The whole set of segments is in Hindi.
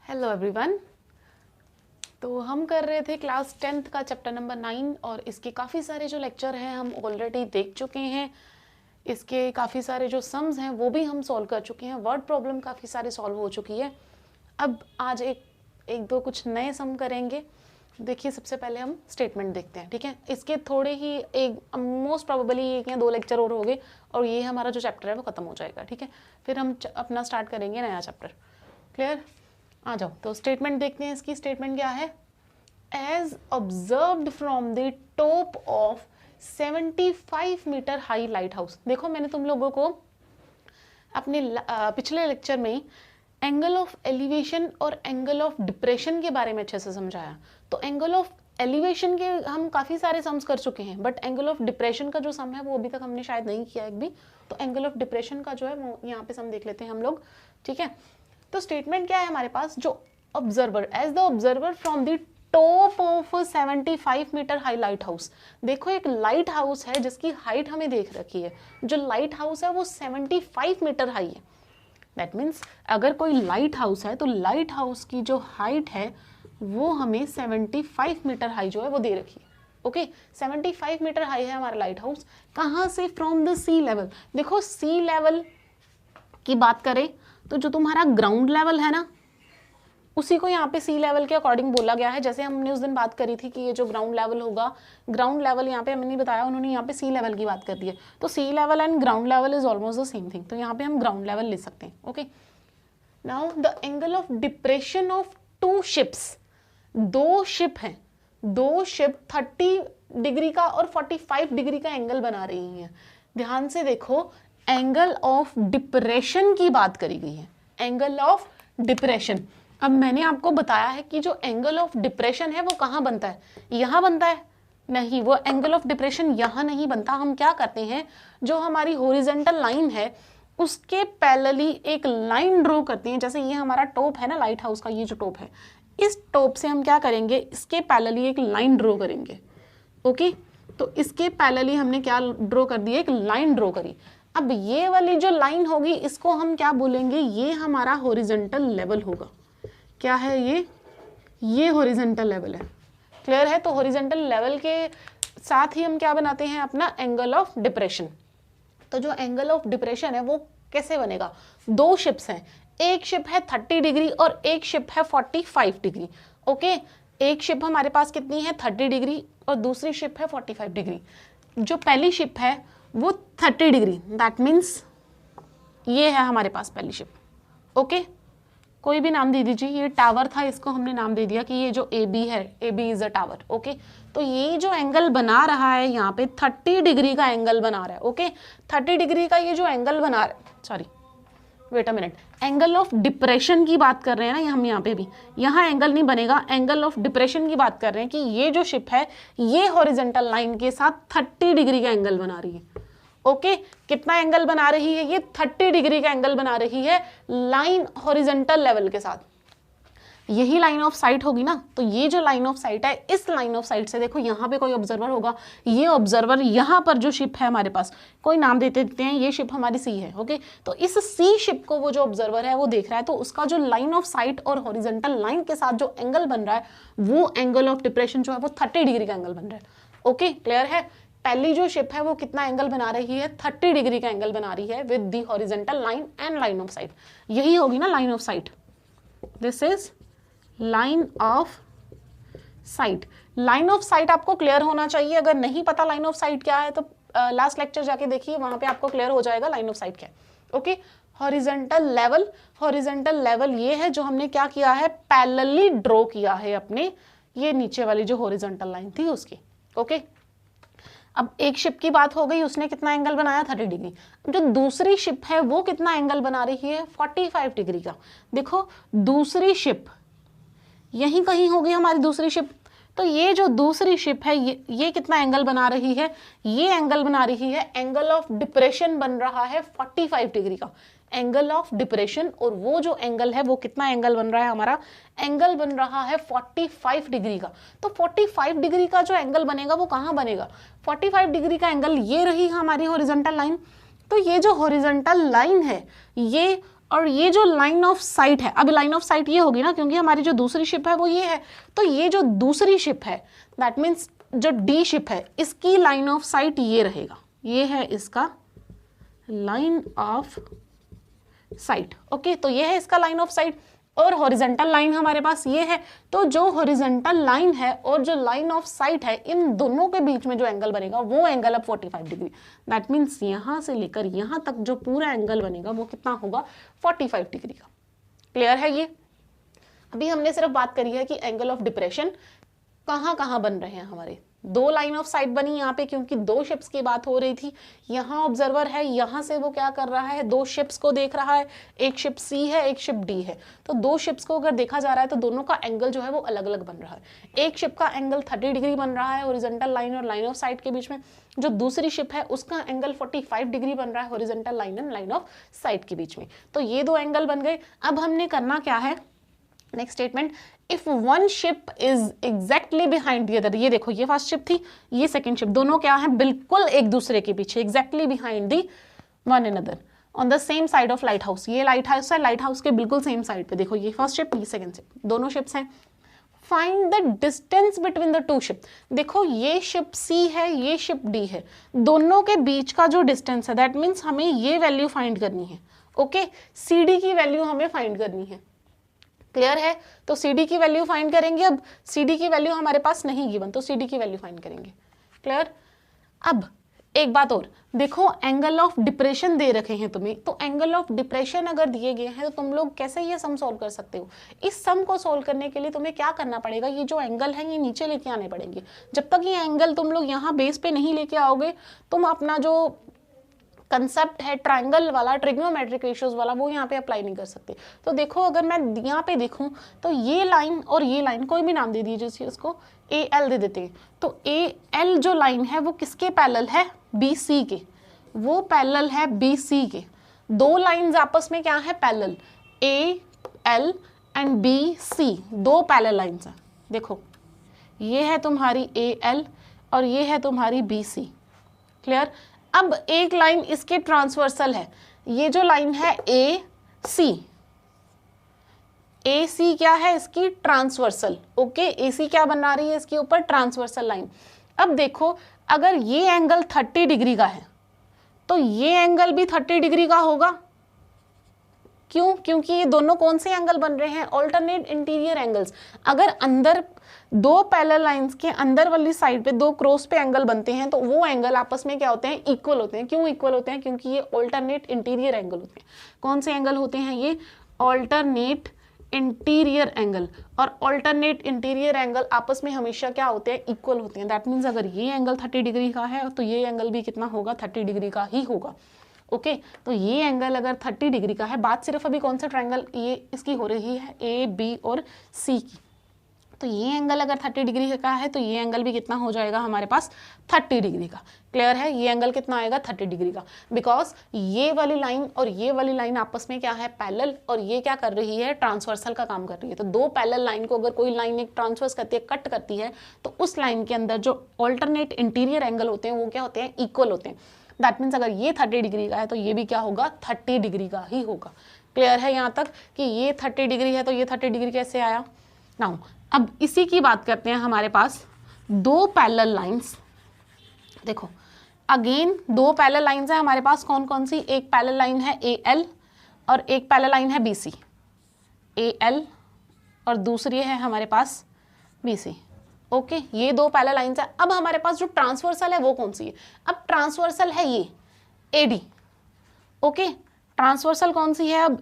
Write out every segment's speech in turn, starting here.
Hello everyone. तो हम कर रहे थे क्लास 10th का चैप्टर नंबर 9 और इसके काफ़ी सारे जो लेक्चर हैं हम ऑलरेडी देख चुके हैं। इसके काफ़ी सारे जो सम्स हैं वो भी हम सॉल्व कर चुके हैं। वर्ड प्रॉब्लम काफ़ी सारे सॉल्व हो चुकी है। अब आज एक दो कुछ नए सम करेंगे। देखिए, सबसे पहले हम स्टेटमेंट देखते हैं, ठीक है। इसके थोड़े ही एक मोस्ट प्रोबेबली एक या दो लेक्चर और हो गए और ये हमारा जो चैप्टर है वो ख़त्म हो जाएगा, ठीक है। फिर हम अपना स्टार्ट करेंगे नया चैप्टर। क्लियर? आ जाओ, तो स्टेटमेंट देखते हैं। इसकी स्टेटमेंट क्या है? As observed from the top of 75 metre high lighthouse. देखो, मैंने तुम लोगों को अपने पिछले लेक्चर में एंगल ऑफ एलिवेशन और एंगल ऑफ डिप्रेशन के बारे में अच्छे से समझाया। तो एंगल ऑफ एलिवेशन के हम काफ़ी सारे सम्स कर चुके हैं, बट एंगल ऑफ डिप्रेशन का जो सम है वो अभी तक हमने शायद नहीं किया एक भी। तो एंगल ऑफ डिप्रेशन का जो है वो यहाँ पे सम देख लेते हैं हम लोग, ठीक है। तो स्टेटमेंट क्या है हमारे पास? जो observer, as the observer from the top of 75 metre high lighthouse. देखो, एक लाइट हाउस है जिसकी हाइट हमें देख रखी है। जो लाइट हाउस है वो 75 मीटर हाई है। दैट मीन्स अगर कोई लाइट हाउस है तो लाइट हाउस की जो हाइट है वो हमें 75 मीटर हाई जो है वो दे रखी है। ओके, 75 मीटर हाई है हमारा लाइट हाउस। कहाँ से? From the sea level. देखो, सी लेवल की बात करें तो जो तुम्हारा ग्राउंड लेवल है ना, उसी को यहाँ पे सी लेवल के अकॉर्डिंग बोला गया है। जैसे हमने उस दिन बात करी थी कि ये जो ग्राउंड लेवल होगा, ग्राउंड लेवल यहाँ पे हमने बताया, उन्होंने यहाँ पे सी लेवल की बात कर दी है। तो sea level and ground level is almost the same thing. तो यहाँ पे हम ग्राउंड लेवल ले सकते हैं। Okay, now the angle of depression of two ships. दो शिप हैं, दो शिप 30 डिग्री का और 45 डिग्री का एंगल बना रही हैं। ध्यान से देखो, एंगल ऑफ डिप्रेशन की बात करी गई है। Angle of depression. अब मैंने आपको बताया है कि जो एंगल ऑफ डिप्रेशन है वो कहाँ बनता है? यहाँ बनता है? नहीं, वो एंगल ऑफ डिप्रेशन यहाँ नहीं बनता। हम क्या करते हैं, जो हमारी हॉरिजॉन्टल लाइन है उसके पैरेलली एक लाइन ड्रॉ करते हैं। जैसे ये हमारा टॉप है ना लाइट हाउस का, ये जो टॉप है, इस टॉप से हम क्या करेंगे, इसके पैरेलली एक लाइन ड्रॉ करेंगे। ओके, तो इसके पैरेलली हमने क्या ड्रॉ कर दिया? एक लाइन ड्रॉ करी। अब ये वाली जो लाइन होगी इसको हम क्या बोलेंगे? ये हमारा हॉरिजॉन्टल लेवल होगा। क्या है ये हॉरिजॉन्टल लेवल है। क्लियर है? तो हॉरिजॉन्टल लेवल के साथ ही हम क्या बनाते हैं? अपना एंगल ऑफ डिप्रेशन। तो जो एंगल ऑफ डिप्रेशन है वो कैसे बनेगा? दो शिप्स हैं, एक शिप है 30 डिग्री और एक शिप है 45 डिग्री। ओके, एक शिप हमारे पास कितनी है? 30 डिग्री और दूसरी शिप है 45 डिग्री। जो पहली शिप है वो 30 डिग्री, दैट मीन्स ये है हमारे पास पहली शिप। ओके, कोई भी नाम दे दीजिए। ये टावर था, इसको हमने नाम दे दिया कि ये जो ए बी है, A B is a tower. Okay, तो ये जो एंगल बना रहा है यहाँ पे 30 डिग्री का एंगल बना रहा है। ओके, 30 डिग्री का ये जो एंगल बना रहा है, sorry wait a minute, angle of depression की बात कर रहे हैं ना हम यहाँ पे भी। यहाँ एंगल नहीं बनेगा, एंगल ऑफ डिप्रेशन की बात कर रहे हैं कि ये जो शिप है ये हॉरिजॉन्टल लाइन के साथ 30 डिग्री का एंगल बना रही है। ओके, कितना एंगल बना रही है? ये 30 डिग्री का एंगल बना रही है लाइन हॉरिजॉन्टल लेवल के साथ। यही लाइन ऑफ साइट होगी ना। तो ये जो लाइन ऑफ साइट है, इस लाइन ऑफ साइट से देखो यहाँ पे कोई ऑब्जर्वर होगा। ये ऑब्जर्वर यहाँ पर जो शिप है हमारे पास, कोई नाम देते देते हैं, ये शिप हमारी सी है। ओके, तो इस सी शिप को वो जो ऑब्जर्वर है वो देख रहा है, तो उसका जो लाइन ऑफ साइट और हॉरिजॉन्टल लाइन के साथ जो एंगल बन रहा है वो एंगल ऑफ डिप्रेशन जो है वो 30 डिग्री का एंगल बन रहा है। ओके, क्लियर है? पहली जो शिप है वो कितना एंगल बना रही है? 30 डिग्री का एंगल बना रही है with the horizontal line and line of site. यही होगी ना line of site. This is line of site. Line of site आपको क्लियर होना चाहिए। अगर नहीं पता लाइन ऑफ साइट क्या है तो लास्ट लेक्चर जाके देखिए, वहां पे आपको क्लियर हो जाएगा लाइन ऑफ साइट क्या है। Okay, horizontal level. Horizontal level ये है जो हमने क्या किया है? पैरेलली ड्रॉ किया है अपने ये नीचे वाली जो हॉरिजॉन्टल लाइन थी उसकी। ओके, अब एक शिप की बात हो गई, उसने कितना एंगल बनाया? 30 डिग्री। जो दूसरी शिप है वो कितना एंगल बना रही है? 45 डिग्री का। देखो, दूसरी शिप यहीं कहीं होगी हमारी दूसरी शिप। तो ये जो दूसरी शिप है ये कितना एंगल बना रही है? ये एंगल बना रही है, एंगल ऑफ डिप्रेशन बन रहा है 45 डिग्री का। एंगल ऑफ डिप्रेशन, और वो जो एंगल है वो कितना एंगल बन रहा है? हमारा एंगल बन रहा है 45 डिग्री का। तो 45 डिग्री का जो एंगल बनेगा वो कहाँ बनेगा? 45 डिग्री का एंगल ये रही हमारी हॉरिजॉन्टल लाइन। तो ये जो हॉरिजॉन्टल लाइन है ये और ये जो लाइन ऑफ साइट है, अब लाइन ऑफ साइट ये होगी ना, क्योंकि हमारी जो दूसरी शिप है वो ये है, तो ये जो दूसरी शिप है दैट मीन्स जो डी शिप है इसकी लाइन ऑफ साइट ये रहेगा, ये है इसका लाइन ऑफ साइट। ओके, तो ये है इसका लाइन ऑफ साइट और हॉरिजेंटल लाइन हमारे पास ये है। तो जो हॉरिजेंटल लाइन है और जो लाइन ऑफ साइट है, इन दोनों के बीच में जो एंगल बनेगा वो एंगल अब 45 डिग्री। दैट मीन्स यहां से लेकर यहां तक जो पूरा एंगल बनेगा वो कितना होगा, 45 डिग्री का। क्लियर है ये? अभी हमने सिर्फ बात करी है कि एंगल ऑफ डिप्रेशन कहाँ कहाँ बन रहे हैं हमारे। दो लाइन ऑफ साइट बनी यहाँ पे क्योंकि दो शिप्स की बात हो रही थी। यहाँ ऑब्जर्वर है, यहाँ से वो क्या कर रहा है, दो शिप्स को देख रहा है, एक शिप सी है एक शिप डी है। तो दो शिप्स को अगर देखा जा रहा है तो दोनों का एंगल जो है वो अलग अलग बन रहा है। एक शिप का एंगल 30 डिग्री बन रहा है हॉरिजॉन्टल लाइन और लाइन ऑफ साइट के बीच में, जो दूसरी शिप है उसका एंगल 45 डिग्री बन रहा है horizontal line and line of site के बीच में। तो ये दो एंगल बन गए। अब हमने करना क्या है, next statement, if one ship is exactly behind the other. ये देखो, ये फर्स्ट शिप थी, ये सेकंड शिप, दोनों क्या है, बिल्कुल एक दूसरे के पीछे, exactly behind the one another on the same side of light house. ये लाइट हाउस है, लाइट हाउस के बिल्कुल सेम साइड पे। देखो ये फर्स्ट शिप, ये सेकंड शिप, दोनों शिप्स हैं। Find the distance between the two ship. देखो ये शिप सी है, ये शिप डी है, दोनों के बीच का जो डिस्टेंस है दैट मीन्स हमें ये वैल्यू फाइंड करनी है। ओके, सी डी की वैल्यू हमें फाइंड करनी है। क्लियर है? तो CD की वैल्यू फाइंड करेंगे। अब CD की वैल्यू हमारे पास नहीं गिवन, तो CD की वैल्यू फाइंड करेंगे। क्लियर? अब एक बात और देखो, एंगल ऑफ डिप्रेशन दे रखे हैं तुम्हें, तो एंगल ऑफ डिप्रेशन अगर दिए गए हैं तो तुम लोग कैसे ये सम सॉल्व कर सकते हो। इस सम को सॉल्व करने के लिए तुम्हें क्या करना पड़ेगा, ये जो एंगल है ये नीचे लेके आने पड़ेंगे। जब तक ये एंगल तुम लोग यहाँ बेस पे नहीं लेके आओगे, तुम अपना जो कंसेप्ट है ट्रायंगल वाला, ट्रिग्नोमेट्रिक रेशियोज वाला, वो यहाँ पे अप्लाई नहीं कर सकते। तो देखो, अगर मैं यहाँ पे देखूँ तो ये लाइन और ये लाइन, कोई भी नाम दे दीजिए इसको, AL दे देते हैं। तो AL जो लाइन है वो किसके पैरेलल है, BC के, वो पैरेलल है BC के। दो लाइंस आपस में क्या है, पैरेलल, AL एंड BC, दो पैरेलल लाइंस हैं। देखो ये है तुम्हारी AL और ये है तुम्हारी BC। क्लियर? अब एक लाइन इसके ट्रांसवर्सल है, ये जो लाइन है AC क्या है, इसकी ट्रांसवर्सल। ओके, AC क्या बना रही है इसके ऊपर, ट्रांसवर्सल लाइन। अब देखो, अगर ये एंगल 30 डिग्री का है तो ये एंगल भी 30 डिग्री का होगा। क्यों? क्योंकि ये दोनों कौन से एंगल बन रहे हैं, ऑल्टरनेट इंटीरियर एंगल्स। अगर अंदर दो पैरेलल लाइंस के अंदर वाली साइड पे दो क्रॉस पे एंगल बनते हैं तो वो एंगल आपस में क्या होते हैं, इक्वल होते हैं। क्यों इक्वल होते हैं? क्योंकि ये ऑल्टरनेट इंटीरियर एंगल होते हैं। कौन से एंगल होते हैं ये, ऑल्टरनेट इंटीरियर एंगल। और ऑल्टरनेट इंटीरियर एंगल आपस में हमेशा क्या होते हैं, इक्वल होते हैं। दैट मीन्स अगर ये एंगल 30 डिग्री का है तो ये एंगल भी कितना होगा, 30 डिग्री का ही होगा। ओके, तो ये एंगल अगर 30 डिग्री का है, बात सिर्फ अभी कौन सा ट्रायंगल ये इसकी हो रही है, AB और C की। तो ये एंगल अगर 30 डिग्री का है तो ये एंगल भी कितना हो जाएगा हमारे पास, 30 डिग्री का। क्लियर है? ये एंगल कितना आएगा, 30 डिग्री का, बिकॉज ये वाली लाइन और ये वाली लाइन आपस में क्या है, पैरेलल, और ये क्या कर रही है, ट्रांसवर्सल का काम कर रही है। तो दो पैरेलल लाइन को अगर कोई लाइन एक ट्रांसवर्स करती है, कट करती है, तो उस लाइन के अंदर जो ऑल्टरनेट इंटीरियर एंगल होते हैं वो क्या होते हैं, इक्वल होते हैं। दैट मीन्स अगर ये 30 डिग्री का है तो ये भी क्या होगा, 30 डिग्री का ही होगा। क्लियर है यहाँ तक कि ये 30 डिग्री है तो ये 30 डिग्री कैसे आया। नाउ अब इसी की बात करते हैं, हमारे पास दो पैरेलल लाइंस। देखो अगेन दो पैरेलल लाइंस है हमारे पास, कौन कौन सी, एक पैरेलल लाइन है AL और एक पैरेलल लाइन है BC। AL और दूसरी है हमारे पास BC। ओके, ये दो पैरेलल लाइंस है। अब हमारे पास जो ट्रांसवर्सल है वो कौन सी है, अब ट्रांसवर्सल है ये AD। ओके, ट्रांसवर्सल कौन सी है अब,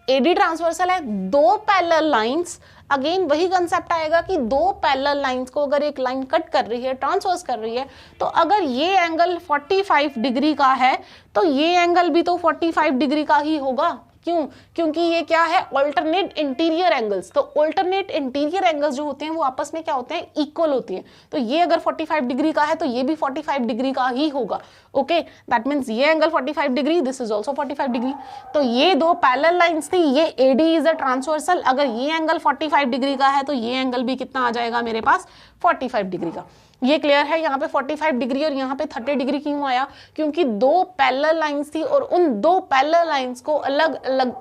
AD ट्रांसवर्सल है। दो पैरेलल लाइंस, अगेन वही कंसेप्ट आएगा कि दो पैरेलल लाइंस को अगर एक लाइन कट कर रही है, ट्रांसवर्स कर रही है, तो अगर ये एंगल 45 डिग्री का है तो ये एंगल भी तो 45 डिग्री का ही होगा। क्यों? क्योंकि ये क्या है, ऑल्टरनेट इंटीरियर एंगल्स। तो ऑल्टरनेट इंटीरियर एंगल्स जो होते हैं वो आपस में क्या होते हैं, इक्वल होती हैं। तो ये अगर 45 डिग्री का है तो ये भी 45 डिग्री का ही होगा। ओके, दैट मीन्स ये angle 45 degree, this is also 45 degree. तो ये दो पैरेलल लाइंस थी, ये AD इज अ ट्रांसवर्सल। अगर ये एंगल 45 डिग्री का है तो ये एंगल भी कितना आ जाएगा मेरे पास, 45 डिग्री का। ये क्लियर है। यहाँ पे 45 डिग्री और यहाँ पे 30 डिग्री क्यों आया? क्योंकि दो पैरेलल लाइंस थी और उन दो पैरेलल लाइंस को अलग अलग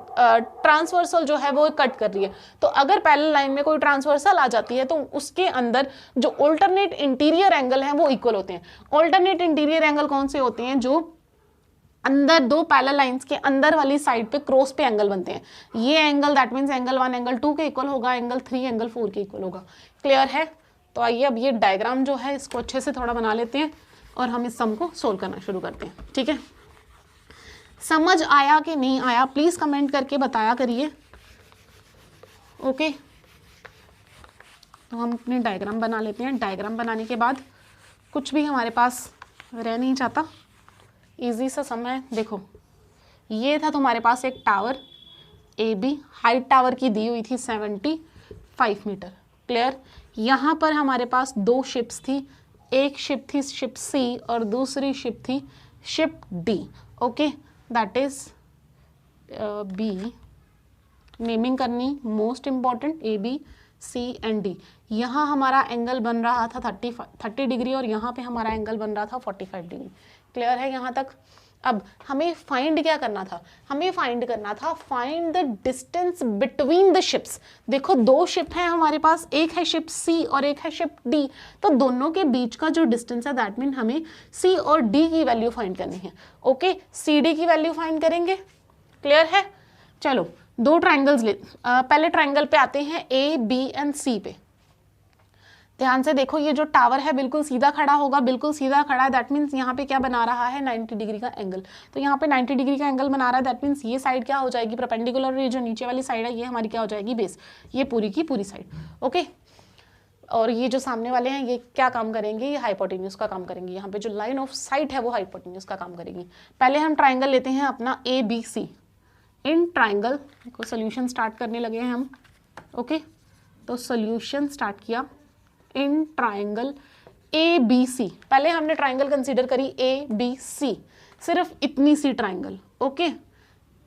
ट्रांसवर्सल जो है वो कट कर रही है। तो अगर पैरेलल लाइन में कोई ट्रांसवर्सल आ जाती है तो उसके अंदर जो ऑल्टरनेट इंटीरियर एंगल है वो इक्वल होते हैं। ऑल्टरनेट इंटीरियर एंगल कौन से होते हैं? जो अंदर दो पैरेलल लाइंस के अंदर वाली साइड पे क्रॉस पे एंगल बनते हैं। ये angle that means angle 1 angle 2 के इक्वल होगा, एंगल 3 एंगल 4 के इक्वल होगा। क्लियर है? तो आइए अब ये डायग्राम जो है इसको अच्छे से थोड़ा बना लेते हैं और हम इस सम को सोल्व करना शुरू करते हैं। ठीक है, समझ आया कि नहीं आया प्लीज कमेंट करके बताया करिए। ओके, तो हम अपने डायग्राम बना लेते हैं। डायग्राम बनाने के बाद कुछ भी हमारे पास रह नहीं जाता, इजी सा सम है। देखो, ये था तुम्हारे पास एक tower A B, height tower की दी हुई थी 75 मीटर। क्लियर? यहाँ पर हमारे पास दो शिप्स थी, एक शिप थी शिप सी और दूसरी शिप थी ship D. Okay, that is B, naming करनी most important, A B C and D. यहाँ हमारा एंगल बन रहा था 30 डिग्री और यहाँ पे हमारा एंगल बन रहा था 45 डिग्री। क्लियर है यहाँ तक? अब हमें फाइंड क्या करना था? हमें फाइंड करना था find the distance between the ships. देखो, दो शिप है हमारे पास, एक है शिप सी और एक है शिप डी। तो दोनों के बीच का जो डिस्टेंस है दैट मीन हमें सी और डी की वैल्यू फाइंड करनी है। ओके, सी डी की वैल्यू फाइंड करेंगे। क्लियर है? चलो, दो ट्राइंगल्स पहले ट्राइंगल पे आते हैं, ए बी एंड सी पे। ध्यान से देखो, ये जो टावर है बिल्कुल सीधा खड़ा होगा, बिल्कुल सीधा खड़ा है, दैट मीन्स यहाँ पे क्या बना रहा है? 90 डिग्री का एंगल। तो यहाँ पे 90 डिग्री का एंगल बना रहा है, दैट मीन्स ये साइड क्या हो जाएगी? परपेंडिकुलर। और ये जो नीचे वाली साइड है ये हमारी क्या हो जाएगी? बेस। ये पूरी की पूरी साइड। ओके, और ये जो सामने वाले हैं ये क्या काम करेंगे? ये हाइपोटेन्यूज का काम करेंगे। यहाँ पे जो लाइन ऑफ साइट है वो हाइपोटेन्यूज का काम करेगी। पहले हम ट्राइंगल लेते हैं अपना ए बी सी। इन ट्राइंगल को सोल्यूशन स्टार्ट करने लगे हैं हम। ओके, तो सोल्यूशन स्टार्ट किया इन ट्राइंगल ए बी सी। पहले हमने ट्राइंगल कंसीडर करी ए बी सी, सिर्फ इतनी सी triangle. Okay,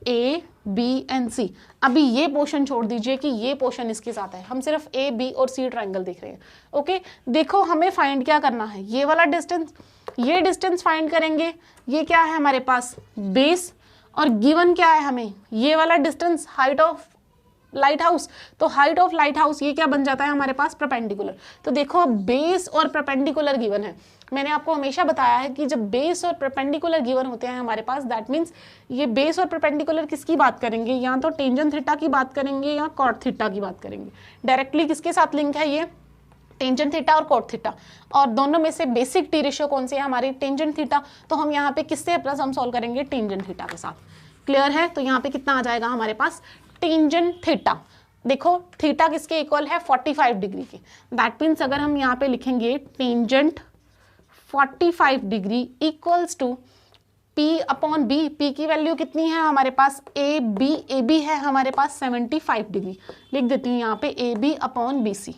A B and C. अभी ये पोर्शन छोड़ दीजिए कि ये पोर्शन इसके साथ है, हम सिर्फ ए बी और सी ट्राइंगल देख रहे हैं। ओके, देखो हमें फाइंड क्या करना है? ये वाला डिस्टेंस, ये डिस्टेंस फाइंड करेंगे। ये क्या है हमारे पास? बेस। और गिवन क्या है हमें? ये वाला distance, height of light house. तो हाइट ऑफ लाइट हाउस ये क्या बन जाता है हमारे पास? परपेंडिकुलर। तो देखो, बेस और परपेंडिकुलर गिवन है। मैंने आपको हमेशा बताया है कि जब बेस और परपेंडिकुलर गिवन होते हैं हमारे पास, दैट मीन्स ये बेस और परपेंडिकुलर किसकी बात करेंगे? या तो टेंजेंट थीटा की बात करेंगे या कॉट थीटा की बात करेंगे। डायरेक्टली किसके साथ लिंक है? ये टेंजेंट थीटा और कॉट थीटा। और दोनों में से बेसिक टी रेशियो कौन सी है हमारी? Tangent theta. तो हम यहाँ पे किससे प्लस हम सॉल्व करेंगे? टेंजेंट थीटा के साथ। क्लियर है? तो यहाँ पे कितना आ जाएगा हमारे पास? Tangent theta. देखो, थीटा किसके इक्वल है? 45 डिग्री के। दैट मीन्स अगर हम यहाँ पे लिखेंगे tangent 45 degree equals to P upon B. P की वैल्यू कितनी है हमारे पास? ए बी है हमारे पास 75 डिग्री। लिख देती हूँ यहाँ पे A B upon B C.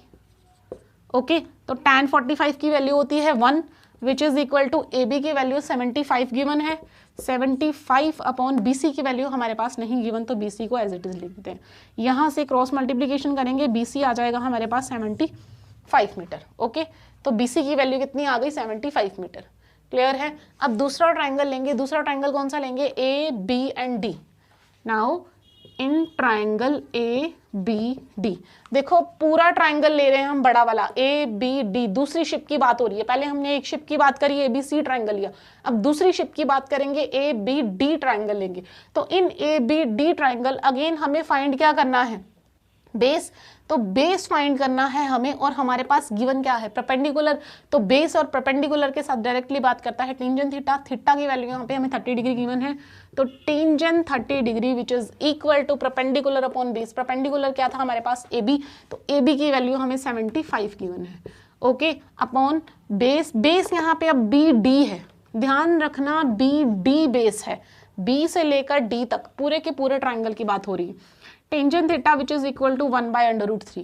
Okay, तो tan 45 की वैल्यू होती है 1 which is equal to A B की वैल्यू 75 गिवन है, 75 अपॉन बी सी की वैल्यू हमारे पास नहीं गिवन, तो बी सी को एज इट इज लिख देते हैं। यहाँ से क्रॉस मल्टीप्लीकेशन करेंगे, बी सी आ जाएगा हमारे पास 75 मीटर। ओके, तो बी सी की वैल्यू कितनी आ गई? 75 मीटर। क्लियर है? अब दूसरा ट्राइंगल लेंगे। दूसरा ट्राइंगल कौन सा लेंगे? A B and D. Now in triangle A B D, देखो पूरा ट्राइंगल ले रहे हैं हम, बड़ा वाला ए बी डी। दूसरी शिप की बात हो रही है, पहले हमने एक शिप की बात करी, ए बी सी ट्राइंगल लिया। अब दूसरी शिप की बात करेंगे, ए बी डी ट्राइंगल लेंगे। तो in A B D triangle again हमें फाइंड क्या करना है? बेस। तो बेस फाइंड करना है हमें, और हमारे पास गिवन क्या है? परपेंडिकुलर। तो बेस और परपेंडिकुलर के साथ डायरेक्टली बात करता है टेंजेंट थीटा। थीटा की वैल्यू यहाँ पे हमें 30 डिग्री गिवन है, तो tangent 30 degree which is equal to perpendicular upon base. Perpendicular क्या था हमारे पास? ए बी, तो ए बी की वैल्यू हमें 75 गिवन है। Okay, upon base. बेस यहाँ पे अब बी डी है, ध्यान रखना बी डी बेस है। बी से लेकर डी तक पूरे के पूरे ट्राइंगल की बात हो रही है। Tangent theta which is equal to 1/√3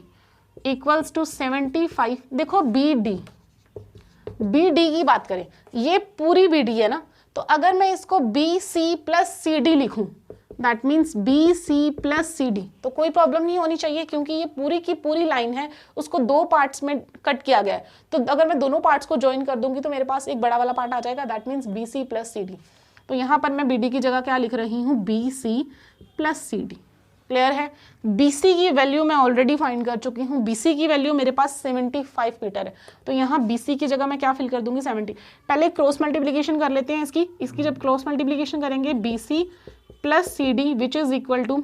equals to 75। देखो बी डी की बात करें, ये पूरी बी डी है ना, तो अगर मैं इसको B C plus C D लिखूं, that means B C plus C D. तो कोई प्रॉब्लम नहीं होनी चाहिए क्योंकि ये पूरी की पूरी लाइन है, उसको दो पार्ट्स में कट किया गया है। तो अगर मैं दोनों पार्ट्स को ज्वाइन कर दूंगी तो मेरे पास एक बड़ा वाला पार्ट आ जाएगा, that means B C plus C D. तो यहाँ पर मैं बी डी की जगह क्या लिख रही हूँ, B C plus C D. Clear है। BC की वैल्यू मैं ऑलरेडी फाइंड कर चुकी हूँ, BC की वैल्यू मेरे पास 75 मीटर है। तो यहाँ BC की जगह मैं क्या फिल कर दूंगी, 70। पहले क्रॉस मल्टीप्लीकेशन कर लेते हैं इसकी जब क्रॉस मल्टीप्लीकेशन करेंगे BC plus CD which is equal to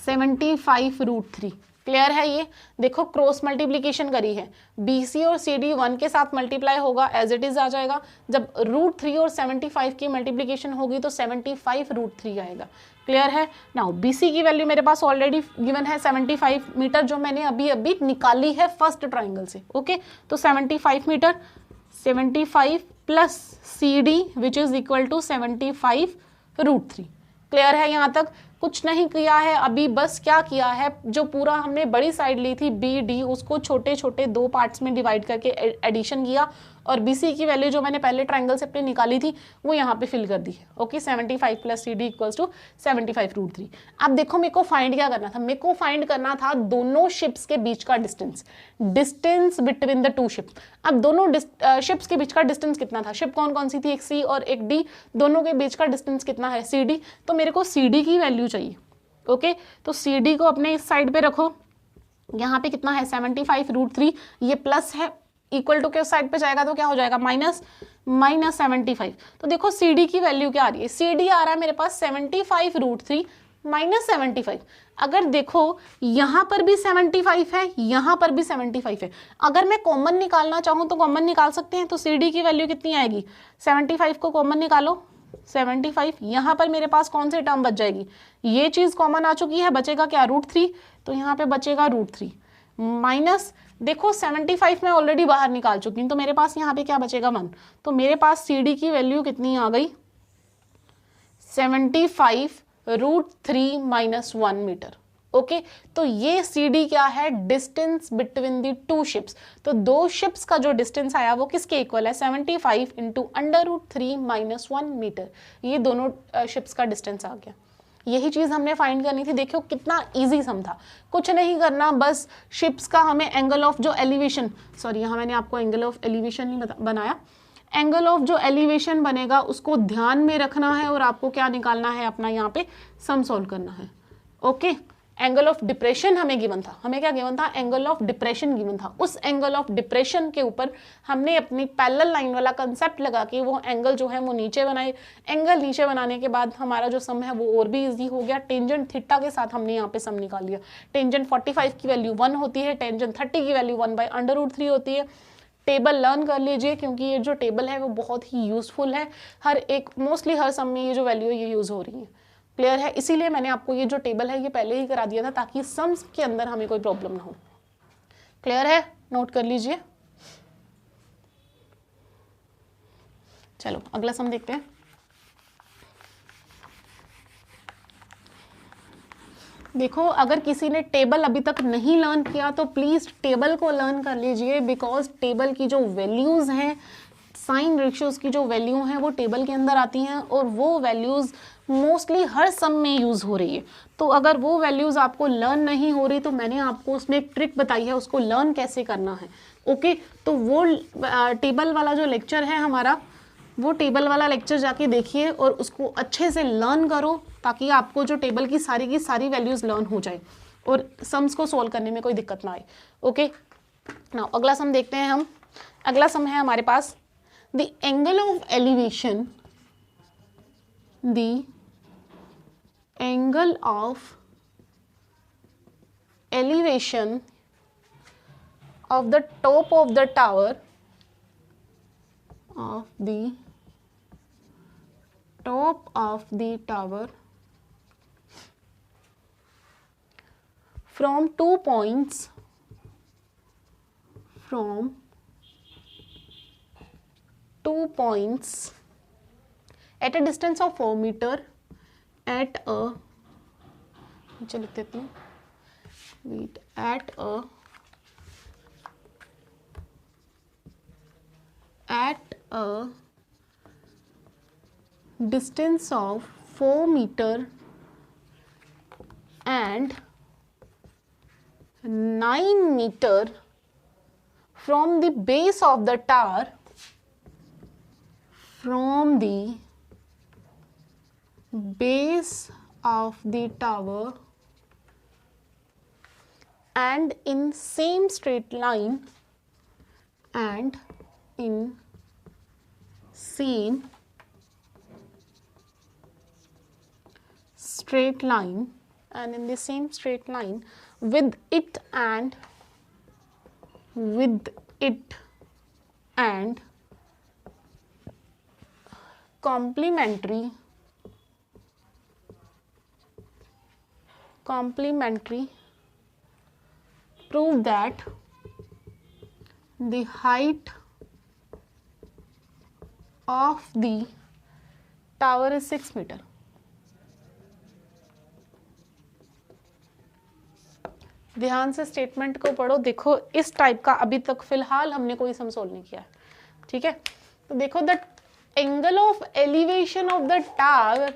75√3। Clear है। ये देखो क्रॉस मल्टीप्लीकेशन करी है, BC और CD 1 के साथ मल्टीप्लाई होगा, एज इट इज आ जाएगा। जब √3 और 75 की मल्टीप्लीकेशन होगी तो 75√3 आएगा। क्लियर है। नाउ BC की वैल्यू मेरे पास ऑलरेडी गिवन है 75 मीटर, जो मैंने अभी अभी निकाली है फर्स्ट ट्राइंगल से। ओके, तो 75 metre, 75 plus CD which is equal to 75√3। Clear है। यहाँ तक कुछ नहीं किया है अभी, बस क्या किया है, जो पूरा हमने बड़ी साइड ली थी BD, उसको छोटे छोटे दो पार्ट्स में डिवाइड करके एडिशन किया, और BC की वैल्यू जो मैंने पहले ट्राइंगल से अपने निकाली थी वो यहाँ पे फिल कर दी है। Okay, 75 plus CD equals to 75√3। अब देखो मेरे को फाइंड क्या करना था, मेरे को फाइंड करना था दोनों शिप्स के बीच का distance between the two ship. अब दोनों शिप्स के बीच का डिस्टेंस कितना था, शिप कौन कौन सी थी, एक C और एक D, दोनों के बीच का डिस्टेंस कितना है, CD। तो मेरे को CD की वैल्यू चाहिए। ओके, तो CD को अपने इस साइड पे रखो, यहाँ पे कितना है 75√3, ये प्लस है, इक्वल टू के उस साइड पे जाएगा तो क्या हो जाएगा, माइनस 75। तो देखो CD की वैल्यू क्या आ रही है, CD आ रहा है मेरे पास 75√3 माइनस 75। अगर देखो यहाँ पर भी 75 है, यहाँ पर भी 75 है, अगर मैं कॉमन निकालना चाहूँ तो कॉमन निकाल सकते हैं। तो CD की वैल्यू कितनी आएगी, 75 को कॉमन निकालो, 75। यहाँ पर मेरे पास कौन सी टर्म बच जाएगी, ये चीज कॉमन आ चुकी है, बचेगा क्या, √3। तो यहाँ पे बचेगा √3 माइनस, देखो 75 में ऑलरेडी बाहर निकाल चुकी हूँ, तो मेरे पास यहाँ पे क्या बचेगा, 1। तो मेरे पास CD की वैल्यू कितनी आ गई, 75√3 माइनस 1 मीटर। ओके, तो ये CD क्या है, distance between the two ships. तो दो शिप्स का जो डिस्टेंस आया वो किसके इक्वल है, 75 इंटू √3 माइनस 1 मीटर। ये दोनों शिप्स का डिस्टेंस आ गया। यही चीज हमने फाइंड करनी थी। देखो कितना इजी सम था, कुछ नहीं करना, बस शिप्स का हमें एंगल ऑफ जो एलिवेशन, सॉरी यहाँ मैंने आपको एंगल ऑफ एलिवेशन नहीं बनाया, एंगल ऑफ जो एलिवेशन बनेगा उसको ध्यान में रखना है, और आपको क्या निकालना है, अपना यहाँ पे सम सॉल्व करना है। ओके, एंगल ऑफ डिप्रेशन हमें गिवन था, हमें क्या गिवन था, एंगल ऑफ डिप्रेशन गिवन था। उस एंगल ऑफ डिप्रेशन के ऊपर हमने अपनी पैरेलल लाइन वाला कंसेप्ट लगा के वो एंगल जो है वो नीचे बनाए। एंगल नीचे बनाने के बाद हमारा जो सम है वो और भी इजी हो गया। टेंजेंट थीटा के साथ हमने यहाँ पे सम निकाल लिया। टेंजेंट 45 की वैल्यू 1 होती है, टेंजेंट 30 की वैल्यू 1/√3 होती है। टेबल लर्न कर लीजिए क्योंकि ये जो टेबल है वो बहुत ही यूजफुल है, हर एक मोस्टली हर सम में ये जो वैल्यू है ये यूज हो रही है। क्लियर है, इसीलिए मैंने आपको ये जो टेबल है ये पहले ही करा दिया था ताकि सम्स के अंदर हमें कोई प्रॉब्लम ना हो। क्लियर है, नोट कर लीजिए। चलो अगला सम देखते हैं। देखो अगर किसी ने टेबल अभी तक नहीं लर्न किया तो प्लीज टेबल को लर्न कर लीजिए, बिकॉज टेबल की जो वैल्यूज हैं, साइन रेशियोज की जो वैल्यू हैं वो टेबल के अंदर आती हैं, और वो वैल्यूज मोस्टली हर सम में यूज हो रही है। तो अगर वो वैल्यूज आपको लर्न नहीं हो रही तो मैंने आपको उसमें एक ट्रिक बताई है, उसको लर्न कैसे करना है। ओके, तो वो टेबल वाला जो लेक्चर है हमारा, वो टेबल वाला लेक्चर जाके देखिए और उसको अच्छे से लर्न करो ताकि आपको जो टेबल की सारी वैल्यूज लर्न हो जाए और सम्स को सोल्व करने में कोई दिक्कत ना आए। ओके, नाउ अगला सम देखते हैं हम। अगला सम है हमारे पास, the angle of elevation, the angle of elevation of the top of the tower, of the top of the tower from 2 points, from 2 points at a distance of 4 meter at a, नीचे लिख देती हूँ, at a distance of 4 meter and 9 meter from the base of the tower, from the base of the tower, and in same straight line, and in same straight line, and in the same straight line with it and complementary prove that the height of the tower is 6 meter. ध्यान से स्टेटमेंट को पढ़ो। देखो इस टाइप का अभी तक फिलहाल हमने कोई सम सोल्व नहीं किया है, ठीक है। तो देखो the angle of elevation of the tower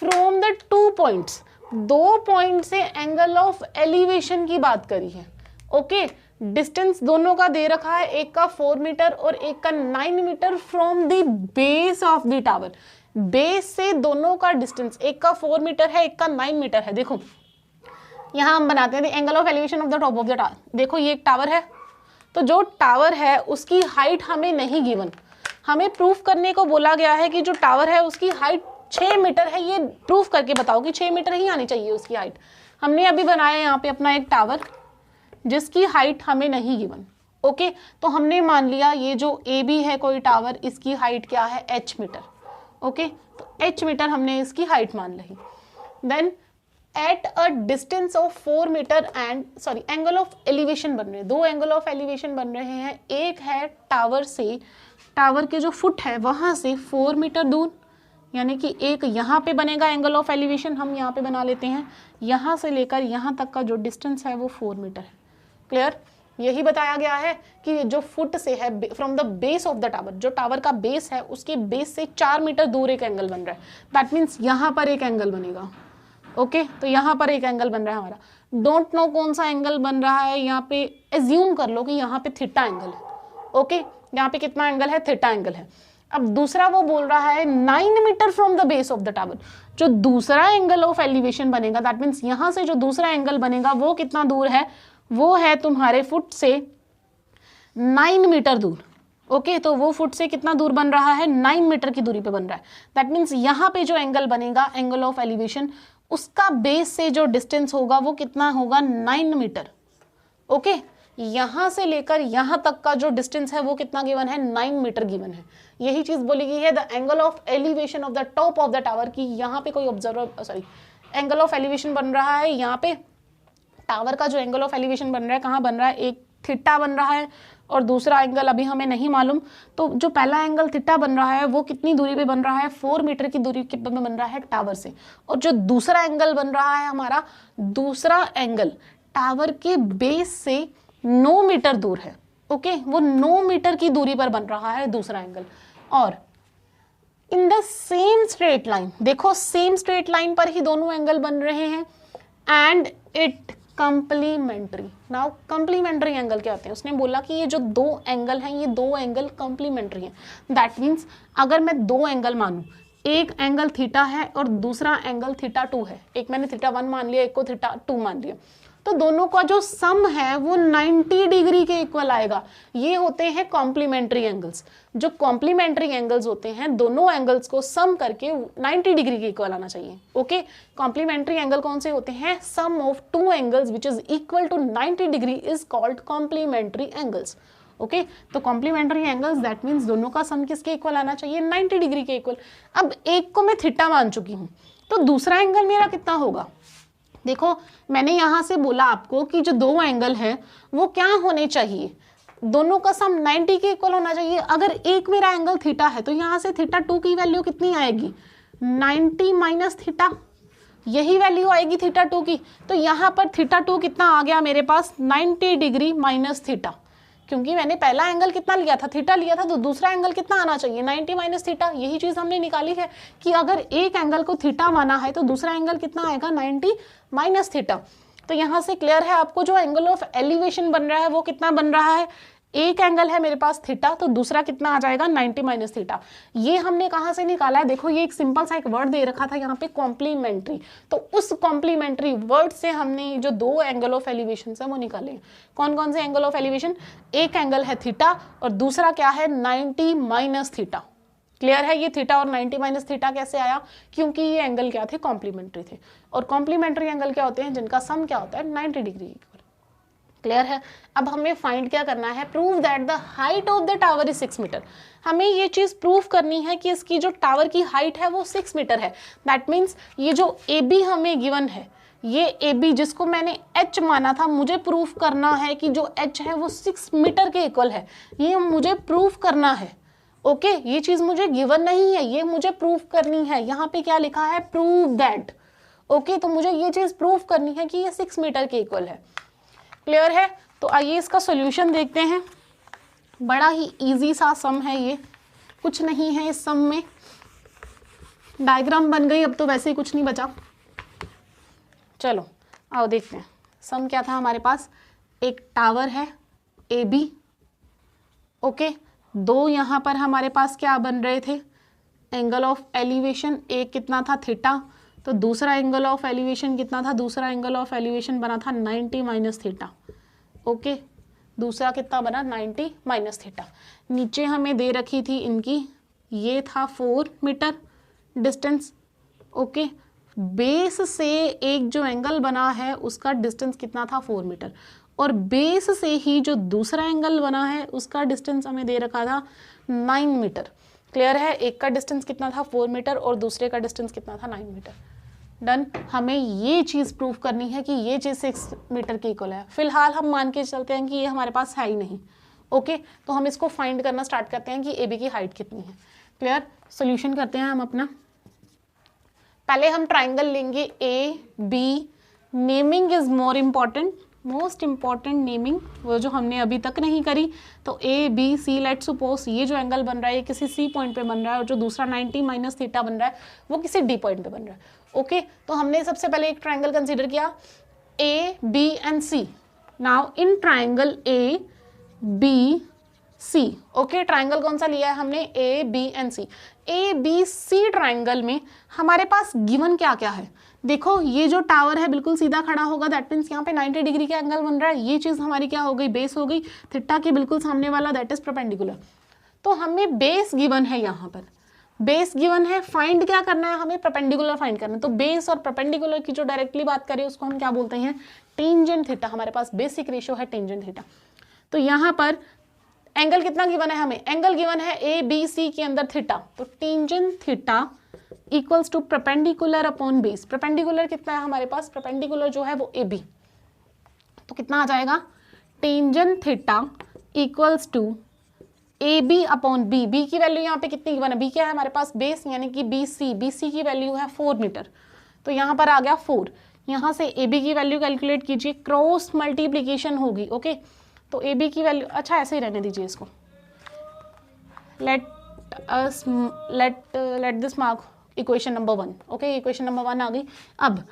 from the 2 points, 2 point से एंगल ऑफ एलिवेशन की बात करी है। ओके, डिस्टेंस दोनों का दे रखा है, एक का 4 मीटर और एक का 9 metre from the base of the tower. Base से दोनों का डिस्टेंस, एक का 4 मीटर है, एक का 9 मीटर है। देखो यहाँ हम बनाते हैं angle of elevation of the top of the tower. देखो ये एक टावर है, तो जो टावर है उसकी हाइट हमें नहीं गिवन, हमें प्रूफ करने को बोला गया है कि जो टावर है उसकी हाइट 6 मीटर है। ये प्रूफ करके बताओ कि 6 मीटर ही आनी चाहिए उसकी हाइट। हमने अभी बनाया यहाँ पे अपना एक टावर जिसकी हाइट हमें नहीं गिवन। ओके, तो हमने मान लिया ये जो ए बी है कोई टावर, इसकी हाइट क्या है, h मीटर। ओके, तो h मीटर हमने इसकी हाइट मान ली। Then at a distance of 4 metre and sorry angle of elevation बन रहे हैं, 2 एंगल ऑफ एलिवेशन बन रहे हैं। एक है टावर से, टावर के जो फुट है वहां से 4 मीटर दूर, यानी कि एक यहाँ पे बनेगा एंगल ऑफ एलिवेशन, हम यहाँ पे बना लेते हैं। यहाँ से लेकर यहाँ तक का जो डिस्टेंस है वो 4 मीटर है। क्लियर? यही बताया गया है कि जो फुट से है from the base of the tower, जो टावर का बेस है उसके बेस से 4 मीटर दूर एक एंगल बन रहा है। दैट मीन्स यहाँ पर एक एंगल बनेगा। ओके, तो यहाँ पर एक एंगल बन रहा है हमारा। डोंट नो कौन सा एंगल बन रहा है, यहाँ पे एज्यूम कर लो कि यहाँ पे थीटा एंगल है। ओके, यहाँ पे कितना एंगल है, थीटा एंगल है। अब दूसरा वो बोल रहा है 9 metre from the base of the tower, जो दूसरा एंगल ऑफ एलिवेशन बनेगा, दैट मीन्स यहाँ से जो दूसरा एंगल बनेगा वो कितना दूर है, वो है तुम्हारे फुट से 9 मीटर दूर। ओके, तो वो फुट से कितना दूर बन रहा है, 9 मीटर की दूरी पे बन रहा है। दैट मीन्स यहाँ पे जो एंगल बनेगा एंगल ऑफ एलिवेशन, उसका बेस से जो डिस्टेंस होगा वो कितना होगा, 9 मीटर। ओके, यहां से लेकर यहां तक का जो डिस्टेंस है वो कितना गिवन है, 9 मीटर गिवन है। यही चीज बोली गई है the angle of elevation of the top of the tower की। यहाँ पे कोई observer sorry angle of elevation बन रहा है, यहाँ पे टावर का जो एंगल ऑफ एलिवेशन बन रहा है कहाँ बन रहा है, एक थीटा बन रहा है और दूसरा एंगल अभी हमें नहीं मालूम। तो जो पहला एंगल थीटा बन रहा है वो कितनी दूरी पे बन रहा है, 4 मीटर की दूरी पे बन रहा है टावर से। और जो दूसरा एंगल बन रहा है हमारा, दूसरा एंगल टावर के बेस से 9 मीटर दूर है। ओके, वो 9 मीटर की दूरी पर बन रहा है दूसरा एंगल। और in the same straight line, देखो सेम स्ट्रेट लाइन पर ही दोनों एंगल बन रहे हैं। And it complementary. Now complementary angle क्या होते हैं, उसने बोला कि ये जो 2 एंगल हैं ये 2 एंगल कंप्लीमेंट्री हैं। दैट मीन्स अगर मैं 2 एंगल मानूं, एक एंगल थीटा है और दूसरा एंगल थीटा 2 है, एक मैंने थीटा 1 मान लिया, एक को थीटा 2 मान लिया, तो दोनों का जो सम है वो 90 डिग्री के इक्वल आएगा। ये होते हैं कॉम्प्लीमेंट्री एंगल्स। जो कॉम्प्लीमेंट्री एंगल्स होते हैं दोनों एंगल्स को सम करके 90 डिग्री के इक्वल आना चाहिए। ओके, कॉम्प्लीमेंट्री एंगल कौन से होते हैं, sum of 2 angles which is equal to 90 degree is called complementary angles. Okay, तो कॉम्प्लीमेंट्री एंगल्स दैट मीन्स दोनों का सम किसके इक्वल आना चाहिए, 90 डिग्री के इक्वल। अब एक को मैं थीटा मान चुकी हूँ, तो दूसरा एंगल मेरा कितना होगा। देखो मैंने यहां से बोला आपको कि जो 2 एंगल है वो क्या होने चाहिए, दोनों का सम 90 के इक्वल होना चाहिए। अगर एक मेरा एंगल थीटा है तो यहाँ से थीटा 2 की वैल्यू कितनी आएगी, 90 माइनस थीटा, यही वैल्यू आएगी थीटा 2 की। तो यहाँ पर थीटा 2 कितना आ गया मेरे पास, 90 डिग्री माइनस थीटा। क्योंकि मैंने पहला एंगल कितना लिया था, थीटा लिया था, तो दूसरा एंगल कितना आना चाहिए, 90 माइनस थीटा। यही चीज हमने निकाली है कि अगर एक एंगल को थीटा माना है तो दूसरा एंगल कितना आएगा, 90 माइनस थीटा। तो यहाँ से क्लियर है आपको, जो एंगल ऑफ एलिवेशन बन रहा है वो कितना बन रहा है, एक एंगल है मेरे पास थीटा, तो दूसरा कितना आ जाएगा, 90 माइनस थीटा। ये हमने कहाँ से निकाला है, देखो ये एक सिंपल सा एक वर्ड दे रखा था यहाँ पे, कॉम्प्लीमेंट्री। तो उस कॉम्प्लीमेंट्री वर्ड से हमने जो दो एंगल ऑफ एलिवेशन है वो निकाले। कौन कौन से एंगल ऑफ एलिवेशन, एक एंगल है थीटा और दूसरा क्या है, 90 माइनस थीटा। क्लियर है, ये थीटा और 90 माइनस थीटा कैसे आया, क्योंकि ये एंगल क्या थे, कॉम्प्लीमेंट्री थे। और कॉम्प्लीमेंट्री एंगल क्या होते हैं, जिनका सम क्या होता है, 90 डिग्री इक्वल। क्लियर है। अब हमें फाइंड क्या करना है, prove that the height of the tower is 6 metre. हमें ये चीज प्रूव करनी है कि इसकी जो टावर की हाइट है वो 6 मीटर है। दैट मीन्स ये जो ए बी हमें गिवन है, ये ए बी जिसको मैंने एच माना था, मुझे प्रूव करना है कि जो एच है वो 6 मीटर के इक्वल है। ये मुझे प्रूव करना है। ओके, ये चीज मुझे गिवन नहीं है, ये मुझे प्रूव करनी है। यहाँ पे क्या लिखा है, प्रूव दैट। ओके, तो मुझे ये चीज प्रूव करनी है कि ये 6 मीटर के इक्वल है। क्लियर है। तो आइए इसका सॉल्यूशन देखते हैं। बड़ा ही इजी सा सम है ये, कुछ नहीं है इस सम में। डायग्राम बन गई, अब तो वैसे ही कुछ नहीं बचा। चलो आओ देखते हैं सम क्या था हमारे पास। एक टावर है ए बी, ओके, दो यहाँ पर हमारे पास क्या बन रहे थे, एंगल ऑफ एलिवेशन। एक कितना था, थीटा, तो दूसरा एंगल ऑफ एलिवेशन कितना था, दूसरा एंगल ऑफ एलिवेशन बना था 90 माइनस थीटा। ओके, दूसरा कितना बना, 90 माइनस थीटा। नीचे हमें दे रखी थी इनकी, ये था 4 मीटर डिस्टेंस। ओके, बेस से एक जो एंगल बना है उसका डिस्टेंस कितना था, 4 मीटर। और बेस से ही जो दूसरा एंगल बना है उसका डिस्टेंस हमें दे रखा था 9 मीटर। क्लियर है, एक का डिस्टेंस कितना था, 4 मीटर और दूसरे का डिस्टेंस कितना था, 9 मीटर। डन। हमें ये चीज प्रूव करनी है कि ये चीज 6 मीटर की इक्वल है। फिलहाल हम मान के चलते हैं कि ये हमारे पास है ही नहीं। ओके, तो हम इसको फाइंड करना स्टार्ट करते हैं कि ए बी की हाइट कितनी है। क्लियर, सोल्यूशन करते हैं हम अपना। पहले हम ट्राइंगल लेंगे A B. Naming is more important, most important naming, वो जो हमने अभी तक नहीं करी। तो A B C, let suppose ये जो एंगल बन रहा है ये किसी सी पॉइंट पे बन रहा है, और जो दूसरा 90 माइनस थीटा बन रहा है वो किसी डी पॉइंट पे बन रहा है। ओके, तो हमने सबसे पहले एक ट्राइंगल कंसीडर किया, A B and C. Now in triangle A B C, okay, triangle कौन सा लिया है हमने, A B and C. A B C triangle में हमारे पास गिवन क्या क्या है, देखो ये जो टावर है बिल्कुल सीधा खड़ा होगा, दैट मीन्स यहाँ पे 90 डिग्री का एंगल बन रहा है। ये चीज हमारी क्या हो गई, बेस हो गई, थीटा के बिल्कुल सामने वाला, दैट इज परपेंडिकुलर। तो हमें बेस गिवन है, यहाँ पर बेस गिवन है। फाइंड क्या करना है हमें, परपेंडिकुलर फाइंड करना है। तो बेस और परपेंडिकुलर की जो डायरेक्टली बात करें उसको हम क्या बोलते हैं, टेंजेंट थीटा। हमारे पास बेसिक रेशियो है टेंजेंट थीटा। तो यहाँ पर एंगल कितना गिवन है हमें, एंगल गिवन है ए बी सी के अंदर थीटा। तो tangent theta equals to perpendicular upon base. Perpendicular कितना है हमारे पास, परपेंडिकुलर जो है वो ए बी, तो कितना आ जाएगा, tangent theta equals to A B upon B. B की वैल्यू यहाँ पे कितनी गिवन है, बी क्या है हमारे पास, बेस, यानी कि बी सी की वैल्यू है 4 मीटर। तो यहाँ पर आ गया 4। यहाँ से ए बी की वैल्यू कैलकुलेट कीजिए, क्रॉस मल्टीप्लीकेशन होगी। ओके, तो ए बी की वैल्यू, अच्छा ऐसे ही रहने दीजिए इसको, let this mark equation number 1। Okay, equation number 1 आ गई। अब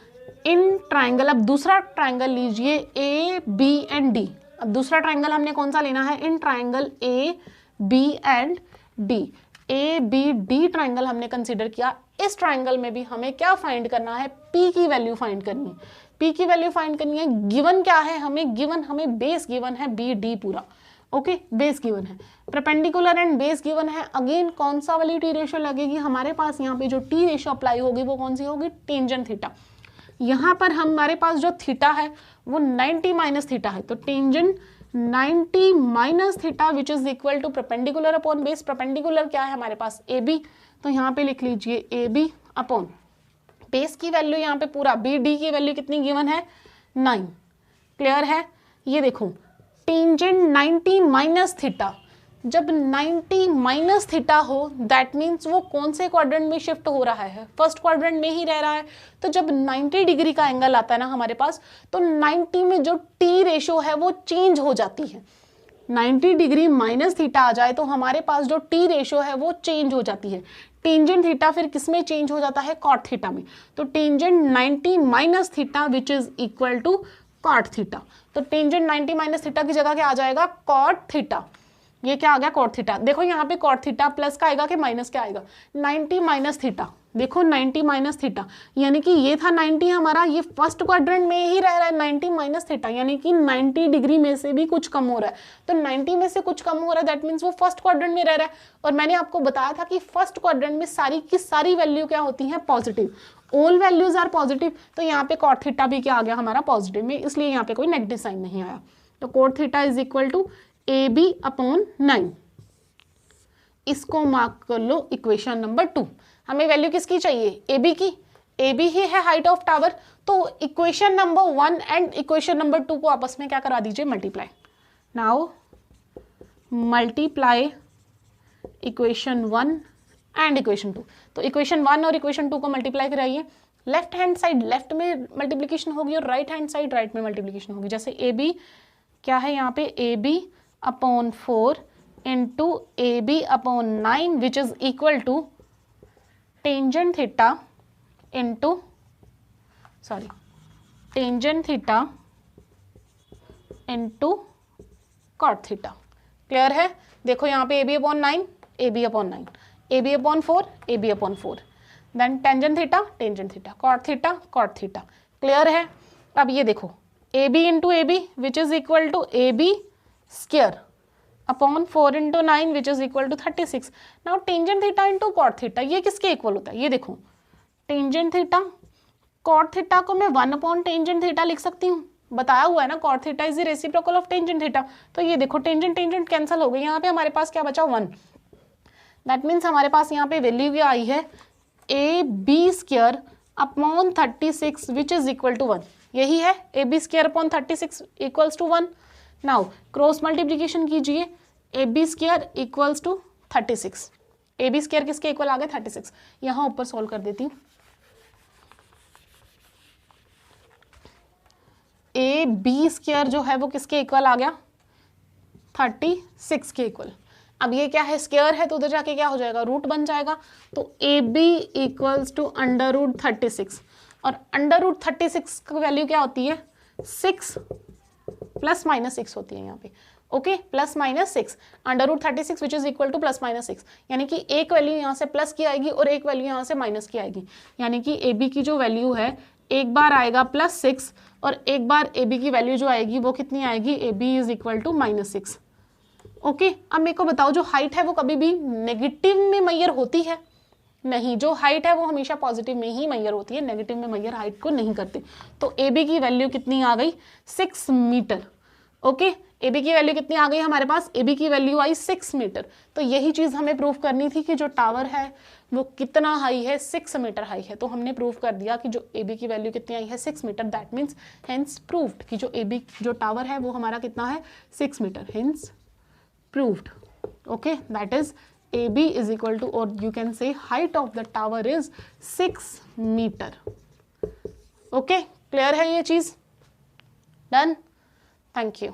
इन ट्राइंगल, अब दूसरा ट्राइंगल लीजिए ए बी एंड डी। अब दूसरा ट्राइंगल हमने कौन सा लेना है, in triangle A B and D. A B D triangle हमने कंसीडर किया। इस ट्राइंगल में भी हमें क्या फाइंड करना है, पी की वैल्यू फाइंड करनी है। पी की वैल्यू फाइंड करनी है। गिवन क्या है हमें, गिवन हमें बेस गिवन है बी डी पूरा। ओके, बेस गिवन है, परपेंडिकुलर एंड बेस गिवन है। अगेन कौन सा वाली टी रेशियो लगेगी हमारे पास, यहाँ पे जो टी रेशियो अप्लाई होगी वो कौन सी होगी, टेंजेंट थीटा। यहाँ पर हमारे पास जो थीटा है वो 90 माइनस थीटा है। तो tangent 90 minus theta which is equal to perpendicular upon base. Perpendicular क्या है हमारे पास, ए बी। तो यहाँ पे लिख लीजिए ए बी अपॉन बेस की वैल्यू, यहाँ पे पूरा बी डी की वैल्यू कितनी गिवन है, 9। क्लियर है, ये देखो टेंजेंट 90 माइनस थीटा। जब 90 माइनस थीटा हो दैट मीन्स वो कौन से क्वाड्रेंट में शिफ्ट हो रहा है, फर्स्ट क्वाड्रेंट में ही रह रहा है। तो जब 90 डिग्री का एंगल आता है ना हमारे पास, तो 90 में जो टी रेशियो है वो चेंज हो जाती है। 90 डिग्री माइनस थीटा आ जाए तो हमारे पास जो टी रेशियो है वो चेंज हो जाती है। टेंजेंट थीटा फिर किसमें चेंज हो जाता है? कॉट थीटा में। तो tangent 90 minus theta which is equal to cot theta. तो टेंजेंट 90 माइनस थीटा की जगह क्या आ जाएगा? Cot theta. ये क्या आ गया? Cot theta. देखो यहाँ पे कॉट थीटा प्लस का आएगा कि माइनस का आएगा? 90 माइनस थीटा। देखो 90 माइनस थीटा, यानी कि ये था 90 हमारा, ये फर्स्ट क्वाड्रेंट में ही रह रहा है 90 माइनस थीटा, यानी कि 90 डिग्री में से भी कुछ कम हो रहा है। तो 90 में से कुछ कम हो रहा है, दैट मीन्स वो फर्स्ट क्वाड्रेंट में रह रहा है। और मैंने आपको बताया था कि फर्स्ट क्वाड्रेंट में सारी की सारी वैल्यू क्या होती हैं? Positive. All values are positive. तो यहाँ पे कॉट थीटा भी क्या आ गया हमारा? पॉजिटिव में, इसलिए यहाँ पे कोई नेगेटिव साइन नहीं आया। तो cot theta is equal to AB upon 9। इसको मार्क कर लो इक्वेशन नंबर 2। हमें वैल्यू किसकी चाहिए? AB की। AB ही है हाइट ऑफ टावर। तो equation number 1 and equation number 2 को आपस में क्या करा दीजिए? Multiply. Now multiply equation 1 and equation 2। तो इक्वेशन 1 और इक्वेशन 2 को मल्टीप्लाई कराइए। लेफ्ट हैंड साइड लेफ्ट में मल्टीप्लीकेशन होगी और राइट हैंड साइड राइट में मल्टीप्लीकेशन होगी। जैसे AB क्या है यहाँ पे? AB upon 4 into AB upon 9 which is equal to tangent theta into tangent theta into cot theta. Clear है? देखो यहाँ पे AB upon 9, AB upon 9, AB upon 4, AB upon 4, then tangent theta, cot theta. Clear है? अब ये देखो AB into AB which is equal to AB square upon 4 into 9 which is equal to 36। Now tangent theta into cot theta, ये किसके इक्वल होता है? ये देखो टेंजेंट थीटा, कॉट थीटा को मैं 1 अपॉन टेंजेंट थीटा लिख सकती हूँ। बताया हुआ है ना, cot theta is the reciprocal of tangent theta. तो ये देखो टेंजेंट कैंसिल हो गई, यहाँ पे हमारे पास क्या बचा? 1। दैट मीन्स हमारे पास यहाँ पे वैल्यू क्या आई है? AB square upon 36 which is equal to 1। यही है AB square upon 36 equals to 1। Now cross multiplication कीजिए, AB square equals to 36। AB square किसके इक्वल आ गए? 36। यहाँ ऊपर सॉल्व कर देती हूँ। AB स्क्वायर जो है वो किसके इक्वल आ गया? 36 के इक्वल। अब ये क्या है? स्क्वायर है तो उधर जाके क्या हो जाएगा? रूट बन जाएगा। तो AB equals to under root 36, और अंडर रूट 36 की वैल्यू क्या होती है? 6 प्लस माइनस 6 होती है यहाँ पे। Okay, plus minus 6 under root 36 which is equal to plus minus 6, यानी कि एक वैल्यू यहाँ से प्लस की आएगी और एक वैल्यू यहाँ से माइनस की आएगी। यानी कि AB की जो वैल्यू है एक बार आएगा +6 और एक बार AB की वैल्यू जो आएगी वो कितनी आएगी? AB is equal to -6। Okay, अब मेरे को बताओ जो हाइट है वो कभी भी नेगेटिव में मेजर होती है? नहीं, जो हाइट है वो हमेशा पॉजिटिव में ही मेजर होती है, नेगेटिव में मेजर हाइट को नहीं करते। तो AB की वैल्यू कितनी आ गई? 6 मीटर। ओके, AB की वैल्यू कितनी आ गई हमारे पास? AB की वैल्यू आई 6 मीटर। तो यही चीज हमें प्रूव करनी थी कि जो टावर है वो कितना हाई है? 6 मीटर हाई है। तो हमने प्रूव कर दिया कि जो AB की वैल्यू कितनी आई है? 6 metre. That means hence proved कि जो AB जो टावर है वो हमारा कितना है? 6 metre. Hence proved. Okay, that is AB is equal to, or you can say height of the tower is 6 meter. Okay, clear है ये चीज? Done? Thank you.